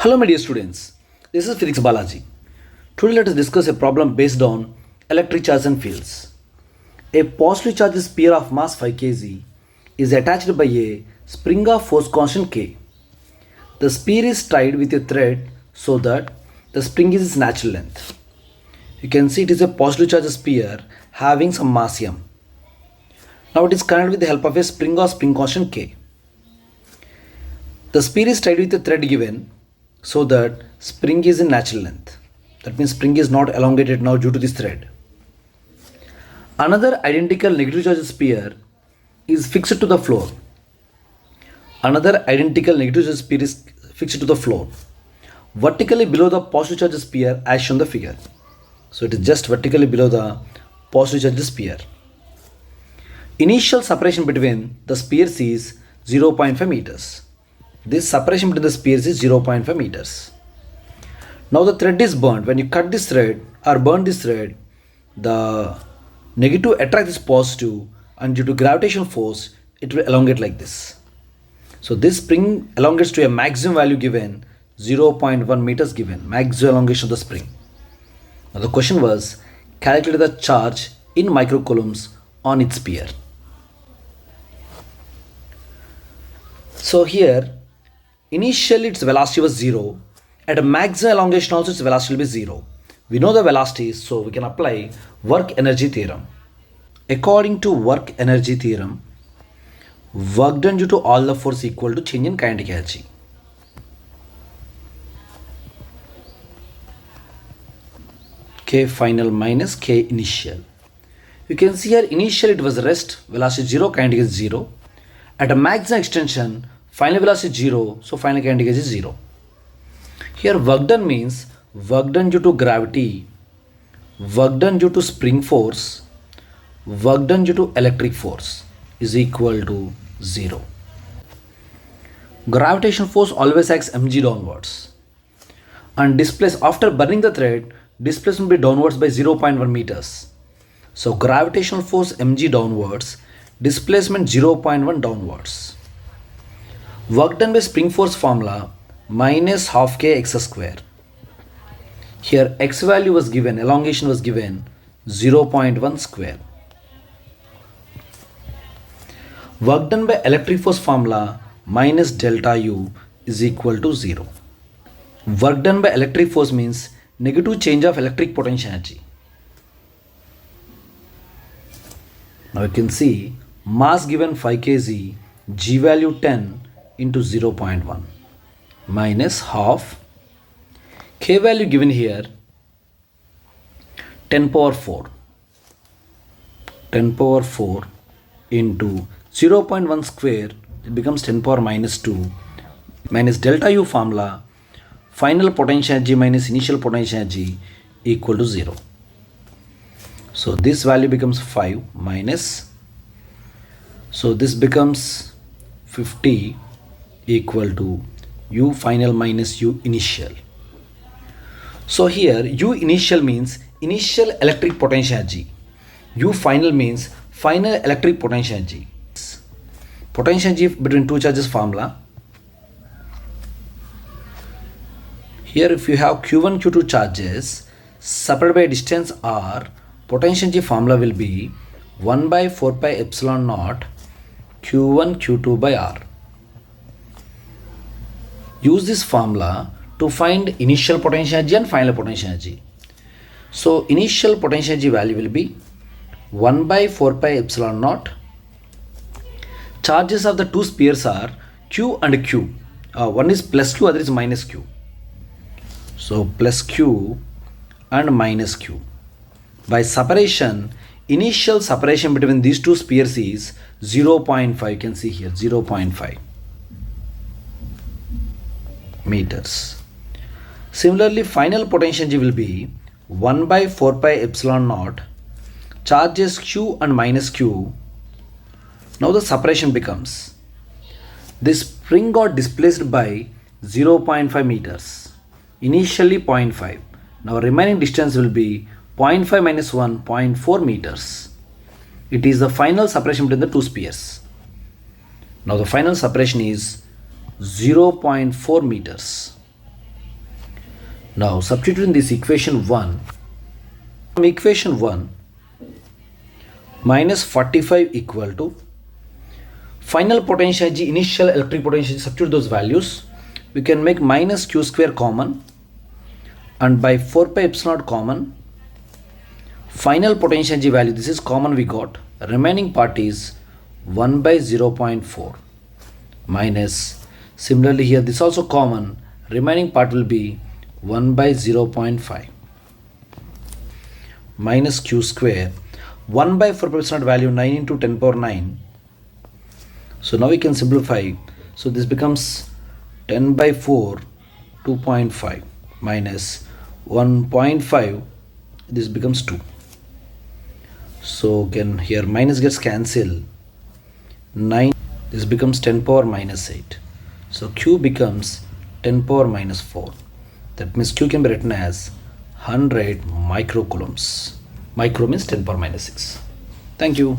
Hello, my dear students. This is Physics Balaji. Today, let us discuss a problem based on electric charge and fields. A positively charged sphere of mass 5 kg is attached by a spring of force constant K. The sphere is tied with a thread so that the spring is its natural length. You can see it is a positively charged sphere having some mass m. Now it is connected with the help of a spring or spring constant K. The sphere is tied with a thread given so that spring is in natural length. That means spring is not elongated now due to this thread. Another identical negative charge sphere is fixed to the floor. Another identical negative charge sphere is fixed to the floor, vertically below the positive charge sphere as shown in the figure. So it is just vertically below the positive charge sphere. Initial separation between the spheres is 0.5 meters. This separation between the spheres is 0.5 meters. Now the thread is burned. When you cut this thread or burn this thread, the negative attracts this positive, and due to gravitational force, it will elongate like this. So this spring elongates to a maximum value given 0.1 meters given, maximum elongation of the spring. Now the question was, calculate the charge in microcoulombs on its sphere. So here, initially its velocity was 0. At a maximum elongation also its velocity will be 0. We know the velocity, so we can apply work energy theorem. According to work energy theorem, work done due to all the force equal to change in kinetic energy. K final minus K initial. You can see here initially it was rest, velocity 0, kinetic is 0. At a maximum extension, final velocity is 0, so final kinetic energy is 0. Here work done means work done due to gravity, work done due to spring force, work done due to electric force is equal to 0. Gravitational force always acts mg downwards, and displace after burning the thread, displacement will be downwards by 0.1 meters. So gravitational force mg downwards, displacement 0.1 downwards. Work done by spring force formula minus half k x square. Here x value was given, elongation was given 0.1 square. Work done by electric force formula minus delta U is equal to 0. Work done by electric force means negative change of electric potential energy. Now you can see mass given 5 kg, G value 10 into 0.1 minus half, K value given here 10 power 4. 10 power 4 into 0.1 square, it becomes 10 power minus 2 minus delta U formula, final potential energy minus initial potential energy equal to 0. So this value becomes 5 minus, so this becomes 50 equal to U final minus U initial. So here U initial means initial electric potential energy, U final means final electric potential energy. Potential energy between two charges formula. Here if you have Q1 Q2 charges separated by a distance r, potential energy formula will be 1 by 4 pi epsilon naught Q1 Q2 by r. Use this formula to find initial potential energy and final potential energy. So initial potential energy value will be 1 by 4 pi epsilon naught. Charges of the two spheres are Q and Q. One is plus Q, other is minus Q. So plus Q and minus Q. By separation, initial separation between these two spheres is 0.5. You can see here 0.5 meters. Similarly, final potential energy will be 1 by 4 pi epsilon naught, charges Q and minus Q. Now the separation becomes, this spring got displaced by 0.5 meters, initially 0.5. Now remaining distance will be 0.5 minus 1, 0.4 meters. It is the final separation between the two spheres. Now the final separation is 0.4 meters. Now substituting this equation 1, from equation 1, minus 45 equal to final potential energy, initial electric potential, substitute those values. We can make minus q square common, and by 4 pi epsilon naught common, final potential energy value, this is common we got, remaining part is 1 by 0.4 minus, similarly here this also common, remaining part will be 1 by 0.5 minus q square, 1 by 4 pi epsilon naught value 9 into 10 power 9. So now we can simplify. So this becomes 10 by 4 2.5 minus 1.5, this becomes 2. So again here minus gets cancelled, 9, this becomes 10 power minus 8. So q becomes 10 power minus 4. That means q can be written as 100 microcoulombs. Micro means 10 power minus 6. Thank you.